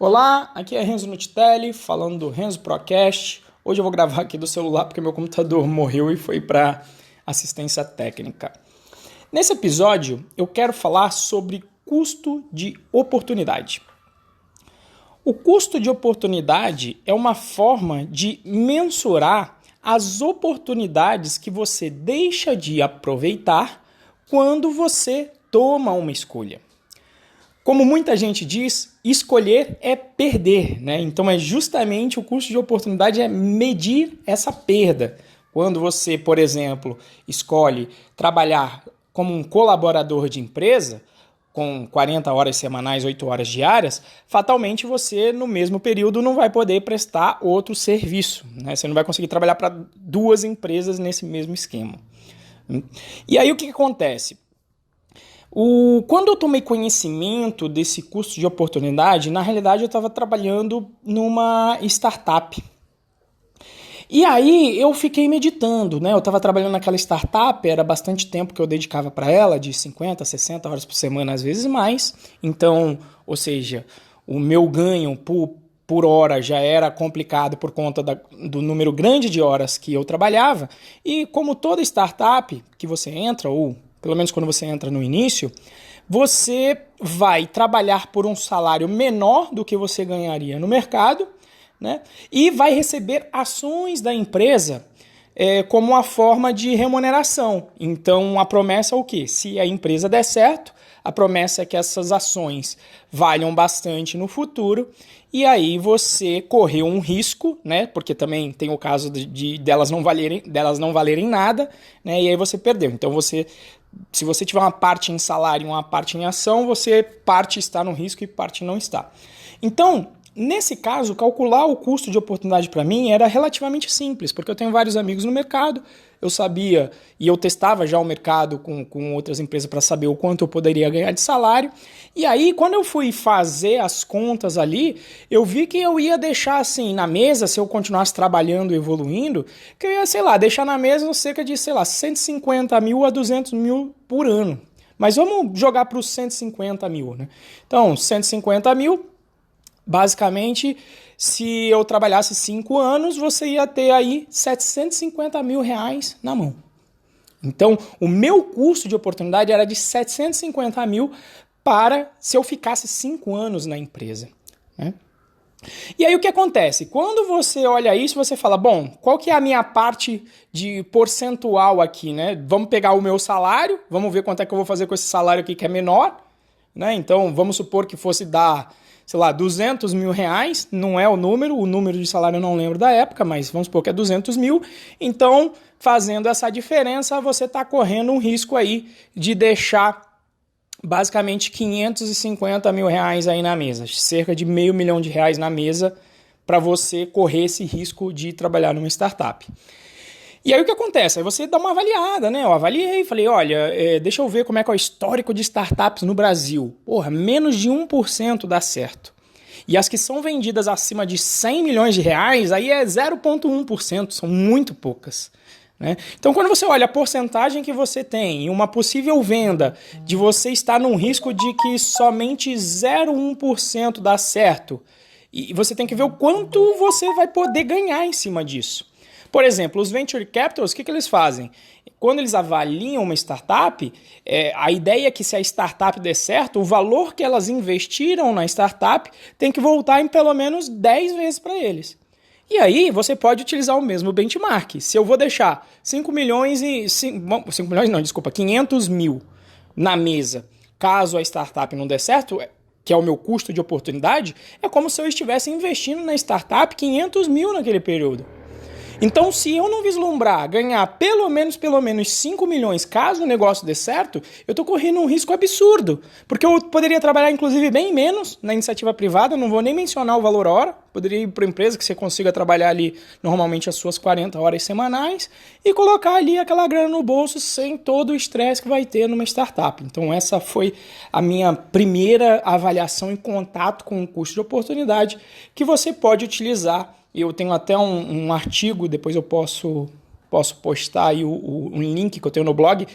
Olá, aqui é Renzo Nutitelli, falando do Renzo Procast. Hoje eu vou gravar aqui do celular porque meu computador morreu e foi para assistência técnica. Nesse episódio, eu quero falar sobre custo de oportunidade. O custo de oportunidade é uma forma de mensurar as oportunidades que você deixa de aproveitar quando você toma uma escolha. Como muita gente diz, escolher é perder, né? Então é justamente o custo de oportunidade é medir essa perda. Quando você, por exemplo, escolhe trabalhar como um colaborador de empresa, com 40 horas semanais, 8 horas diárias, fatalmente você, no mesmo período, não vai poder prestar outro serviço, né? Você não vai conseguir trabalhar para duas empresas nesse mesmo esquema. E aí o que acontece? Quando eu tomei conhecimento desse custo de oportunidade, na realidade eu estava trabalhando numa startup. E aí eu fiquei meditando, né? Eu estava trabalhando naquela startup, era bastante tempo que eu dedicava para ela, de 50, 60 horas por semana, às vezes mais. Então, ou seja, o meu ganho por hora já era complicado por conta do número grande de horas que eu trabalhava. E como toda startup que você entra, ou pelo menos quando você entra no início, você vai trabalhar por um salário menor do que você ganharia no mercado, né? E vai receber ações da empresa como uma forma de remuneração. Então a promessa é o quê? Se a empresa der certo, a promessa é que essas ações valham bastante no futuro e aí você correu um risco, né? Porque também tem o caso delas não valerem nada, né? E aí você perdeu. Então se você tiver uma parte em salário e uma parte em ação, parte está no risco e parte não está. Então, nesse caso, calcular o custo de oportunidade para mim era relativamente simples, porque eu tenho vários amigos no mercado, eu sabia e eu testava já o mercado com outras empresas para saber o quanto eu poderia ganhar de salário. E aí, quando eu fui fazer as contas ali, eu vi que eu ia deixar assim na mesa, se eu continuasse trabalhando e evoluindo, que eu ia, deixar na mesa cerca de, 150 mil a 200 mil por ano. Mas vamos jogar para os 150 mil, né? Então, 150 mil, basicamente, se eu trabalhasse 5 anos, você ia ter aí 750 mil reais na mão. Então, o meu custo de oportunidade era de 750 mil para se eu ficasse 5 anos na empresa, né? E aí o que acontece? Quando você olha isso, você fala, bom, qual que é a minha parte de percentual aqui, né? Vamos pegar o meu salário, vamos ver quanto é que eu vou fazer com esse salário aqui que é menor, né? Então, vamos supor que fosse dar 200 mil reais, não é o número de salário eu não lembro da época, mas vamos supor que é 200 mil, então, fazendo essa diferença, você está correndo um risco aí de deixar basicamente 550 mil reais aí na mesa, cerca de R$500 mil na mesa para você correr esse risco de trabalhar numa startup. E aí o que acontece? Aí você dá uma avaliada, né? Eu avaliei, falei, olha, deixa eu ver como é que é o histórico de startups no Brasil. Porra, menos de 1% dá certo. E as que são vendidas acima de 100 milhões de reais, aí é 0,1%, são muito poucas, né? Então, quando você olha a porcentagem que você tem e uma possível venda de você estar num risco de que somente 0,1% dá certo, e você tem que ver o quanto você vai poder ganhar em cima disso. Por exemplo, os Venture Capitals, o que eles fazem? Quando eles avaliam uma startup, a ideia é que se a startup der certo, o valor que elas investiram na startup tem que voltar em pelo menos 10 vezes para eles. E aí você pode utilizar o mesmo benchmark. Se eu vou deixar 500 mil na mesa, caso a startup não der certo, que é o meu custo de oportunidade, é como se eu estivesse investindo na startup 500 mil naquele período. Então, se eu não vislumbrar ganhar pelo menos 5 milhões caso o negócio dê certo, eu estou correndo um risco absurdo. Porque eu poderia trabalhar, inclusive, bem menos na iniciativa privada, não vou nem mencionar o valor hora, poderia ir para a empresa que você consiga trabalhar ali normalmente as suas 40 horas semanais e colocar ali aquela grana no bolso sem todo o estresse que vai ter numa startup. Então, essa foi a minha primeira avaliação em contato com o custo de oportunidade que você pode utilizar. Eu tenho até um artigo, depois eu posso postar aí um link que eu tenho no blog,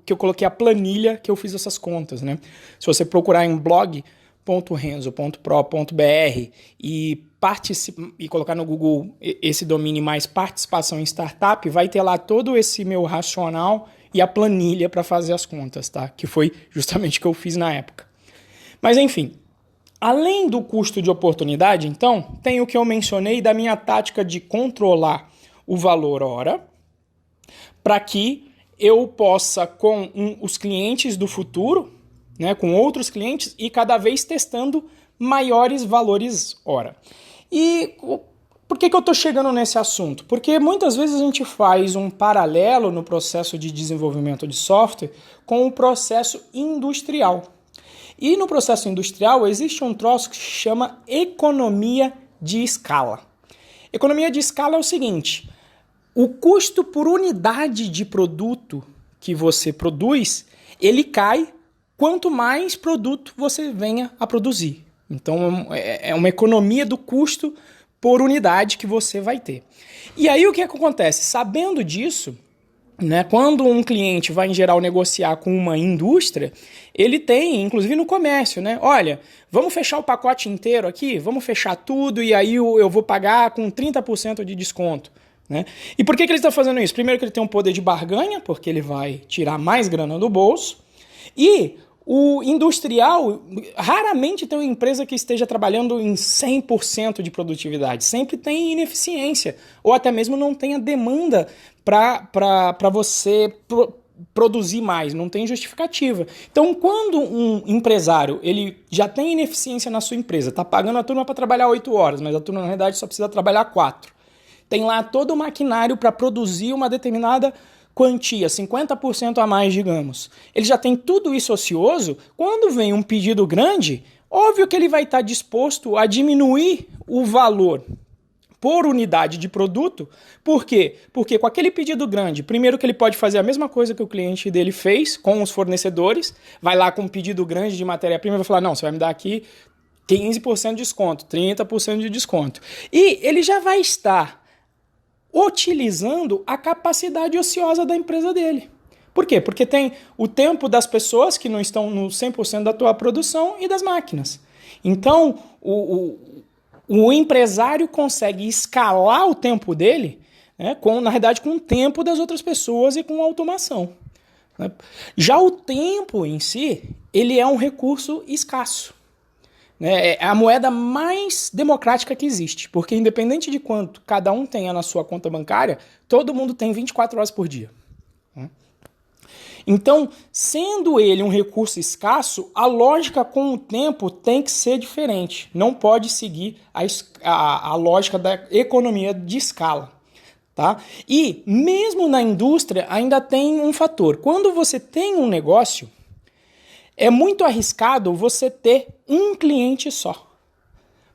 que eu coloquei a planilha que eu fiz essas contas, né? Se você procurar em blog www.renzo.pro.br e colocar no Google esse domínio mais participação em startup, vai ter lá todo esse meu racional e a planilha para fazer as contas, tá? Que foi justamente o que eu fiz na época. Mas enfim, além do custo de oportunidade, então, tem o que eu mencionei da minha tática de controlar o valor hora para que eu possa, com os clientes do futuro, né, com outros clientes, e cada vez testando maiores valores hora. E por que eu estou chegando nesse assunto? Porque muitas vezes a gente faz um paralelo no processo de desenvolvimento de software com o processo industrial. E no processo industrial existe um troço que se chama economia de escala. Economia de escala é o seguinte: o custo por unidade de produto que você produz, ele cai quanto mais produto você venha a produzir. Então é uma economia do custo por unidade que você vai ter. E aí o que acontece? Sabendo disso, né, quando um cliente vai em geral negociar com uma indústria, ele tem, inclusive no comércio, né? Olha, vamos fechar o pacote inteiro aqui, vamos fechar tudo e aí eu vou pagar com 30% de desconto. Né? E por que ele está fazendo isso? Primeiro que ele tem um poder de barganha, porque ele vai tirar mais grana do bolso, e o industrial raramente tem uma empresa que esteja trabalhando em 100% de produtividade. Sempre tem ineficiência, ou até mesmo não tem a demanda para você produzir mais, não tem justificativa. Então, quando um empresário ele já tem ineficiência na sua empresa, está pagando a turma para trabalhar 8 horas, mas a turma na realidade só precisa trabalhar 4. Tem lá todo o maquinário para produzir uma determinada quantia, 50% a mais, digamos. Ele já tem tudo isso ocioso. Quando vem um pedido grande, óbvio que ele vai estar disposto a diminuir o valor por unidade de produto. Por quê? Porque com aquele pedido grande, primeiro que ele pode fazer a mesma coisa que o cliente dele fez com os fornecedores, vai lá com um pedido grande de matéria-prima e vai falar, não, você vai me dar aqui 15% de desconto, 30% de desconto. E ele já vai estar utilizando a capacidade ociosa da empresa dele. Por quê? Porque tem o tempo das pessoas que não estão no 100% da tua produção e das máquinas. Então, o empresário consegue escalar o tempo dele, né, na realidade, com o tempo das outras pessoas e com a automação. Né? Já o tempo em si, ele é um recurso escasso. É a moeda mais democrática que existe, porque independente de quanto cada um tenha na sua conta bancária, todo mundo tem 24 horas por dia. Então, sendo ele um recurso escasso, a lógica com o tempo tem que ser diferente. Não pode seguir a lógica da economia de escala. Tá? E mesmo na indústria ainda tem um fator. Quando você tem um negócio, é muito arriscado você ter um cliente só.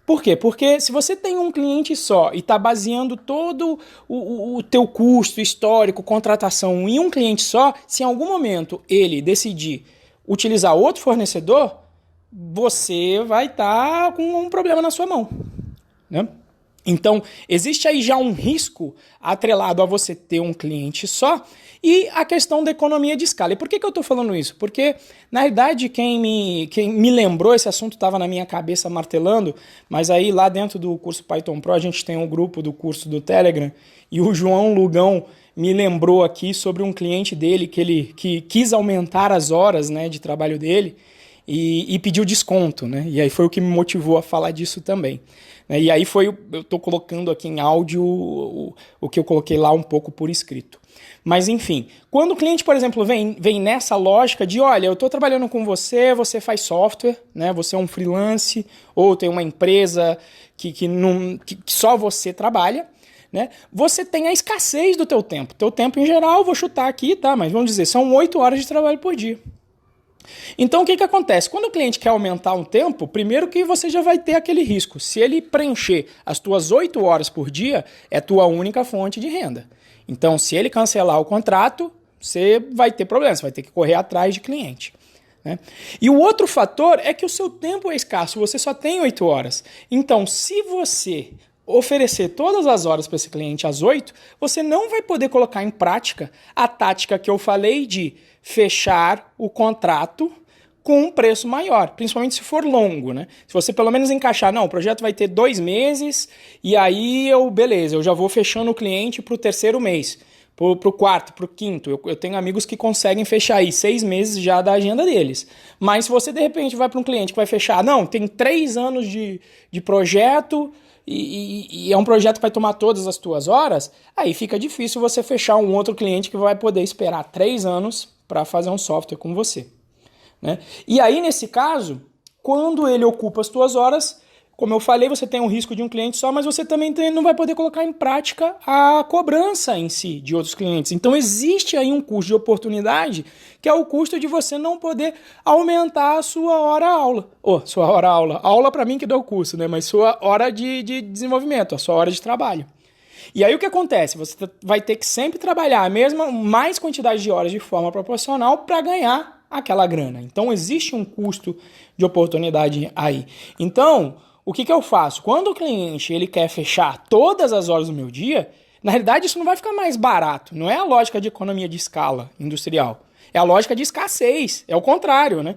Por quê? Porque se você tem um cliente só e está baseando todo o teu custo histórico, contratação em um cliente só, se em algum momento ele decidir utilizar outro fornecedor, você vai estar com um problema na sua mão. Né? Então, existe aí já um risco atrelado a você ter um cliente só e a questão da economia de escala. E por que eu estou falando isso? Porque, na verdade, quem me lembrou, esse assunto estava na minha cabeça martelando, mas aí lá dentro do curso Python Pro a gente tem um grupo do curso do Telegram e o João Lugão me lembrou aqui sobre um cliente dele que quis aumentar as horas, né, de trabalho dele e pediu desconto, né? E aí foi o que me motivou a falar disso também. E aí eu estou colocando aqui em áudio o que eu coloquei lá um pouco por escrito. Mas enfim, quando o cliente, por exemplo, vem nessa lógica de, olha, eu estou trabalhando com você, você faz software, né? Você é um freelance, ou tem uma empresa que só você trabalha, né? Você tem a escassez do teu tempo. Teu tempo em geral, vou chutar aqui, tá? Mas vamos dizer, são 8 horas de trabalho por dia. Então, o que acontece? Quando o cliente quer aumentar um tempo, primeiro que você já vai ter aquele risco. Se ele preencher as tuas 8 horas por dia, é tua única fonte de renda. Então, se ele cancelar o contrato, você vai ter problema, você vai ter que correr atrás de cliente. Né? E o outro fator é que o seu tempo é escasso, você só tem 8 horas. Então, se você oferecer todas as horas para esse cliente às 8, você não vai poder colocar em prática a tática que eu falei de fechar o contrato com um preço maior, principalmente se for longo, né? Se você pelo menos encaixar, não, o projeto vai ter 2 meses e aí beleza, eu já vou fechando o cliente para o terceiro mês, para o quarto, para o quinto. Eu tenho amigos que conseguem fechar aí 6 meses já da agenda deles. Mas se você de repente vai para um cliente que vai fechar, não, tem 3 anos de projeto e é um projeto que vai tomar todas as tuas horas, aí fica difícil você fechar um outro cliente que vai poder esperar 3 anos para fazer um software com você. Né? E aí, nesse caso, quando ele ocupa as tuas horas, como eu falei, você tem um risco de um cliente só, mas você também não vai poder colocar em prática a cobrança em si de outros clientes. Então existe aí um custo de oportunidade, que é o custo de você não poder aumentar a sua hora-aula. Sua hora-aula. Aula para mim que dá o curso, né? Mas sua hora de desenvolvimento, a sua hora de trabalho. E aí o que acontece? Você vai ter que sempre trabalhar a mesma, mais quantidade de horas de forma proporcional para ganhar aquela grana. Então existe um custo de oportunidade aí. Então, o que eu faço? Quando o cliente ele quer fechar todas as horas do meu dia, na realidade isso não vai ficar mais barato. Não é a lógica de economia de escala industrial. É a lógica de escassez. É o contrário, né?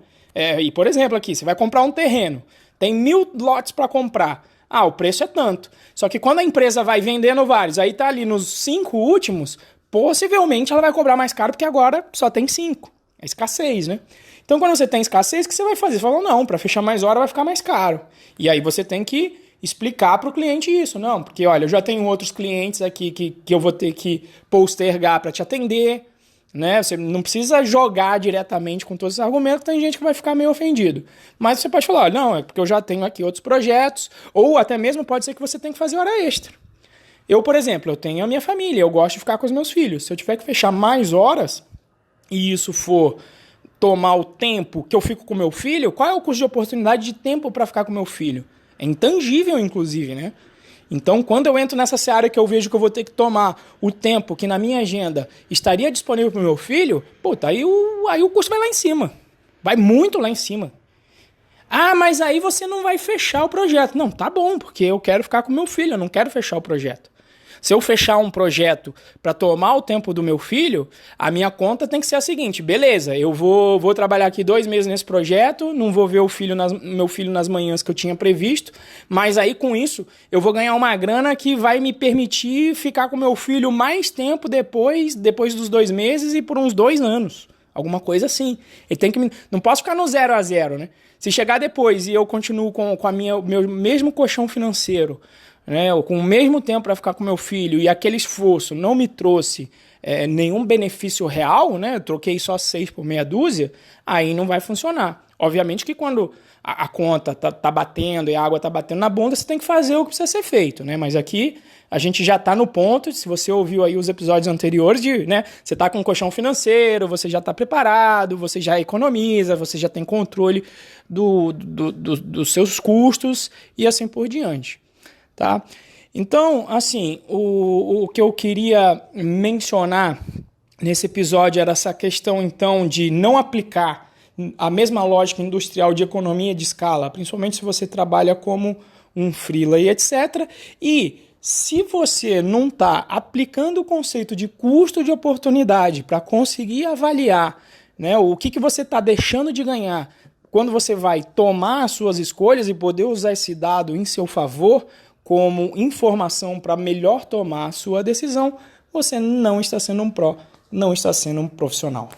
E por exemplo aqui, você vai comprar um terreno, tem 1000 lotes para comprar. O preço é tanto. Só que quando a empresa vai vendendo vários, aí tá ali nos 5 últimos, possivelmente ela vai cobrar mais caro porque agora só tem 5. É escassez, né? Então, quando você tem escassez, o que você vai fazer? Você fala, não, para fechar mais hora vai ficar mais caro. E aí você tem que explicar para o cliente isso. Não, porque, olha, eu já tenho outros clientes aqui que eu vou ter que postergar para te atender, né? Você não precisa jogar diretamente com todos esses argumentos, tem gente que vai ficar meio ofendido. Mas você pode falar, olha, não, é porque eu já tenho aqui outros projetos, ou até mesmo pode ser que você tenha que fazer hora extra. Eu, por exemplo, eu tenho a minha família, eu gosto de ficar com os meus filhos. Se eu tiver que fechar mais horas e isso for tomar o tempo que eu fico com meu filho, qual é o custo de oportunidade de tempo para ficar com meu filho? É intangível, inclusive, né? Então, quando eu entro nessa seara que eu vejo que eu vou ter que tomar o tempo que na minha agenda estaria disponível para o meu filho, aí o custo vai lá em cima. Vai muito lá em cima. Mas aí você não vai fechar o projeto. Não, tá bom, porque eu quero ficar com meu filho, eu não quero fechar o projeto. Se eu fechar um projeto para tomar o tempo do meu filho, a minha conta tem que ser a seguinte, beleza, eu vou trabalhar aqui 2 meses nesse projeto, não vou ver meu filho nas manhãs que eu tinha previsto, mas aí com isso eu vou ganhar uma grana que vai me permitir ficar com meu filho mais tempo depois dos 2 meses e por uns 2 anos. Alguma coisa assim. Não posso ficar no 0 a 0, né? Se chegar depois e eu continuo com o meu mesmo colchão financeiro, né, com o mesmo tempo para ficar com meu filho e aquele esforço não me trouxe nenhum benefício real, né, eu troquei só 6 por meia dúzia, aí não vai funcionar. Obviamente que quando a conta tá batendo e a água tá batendo na bunda, você tem que fazer o que precisa ser feito, né? Mas aqui a gente já tá no ponto, se você ouviu aí os episódios anteriores, né, você tá com um colchão financeiro, você já tá preparado, você já economiza, você já tem controle dos seus custos e assim por diante. Tá? Então, assim, o que eu queria mencionar nesse episódio era essa questão, então, de não aplicar a mesma lógica industrial de economia de escala, principalmente se você trabalha como um freela e etc. E se você não está aplicando o conceito de custo de oportunidade para conseguir avaliar, né, o que você está deixando de ganhar quando você vai tomar as suas escolhas e poder usar esse dado em seu favor, como informação para melhor tomar a sua decisão, você não está sendo um não está sendo um profissional.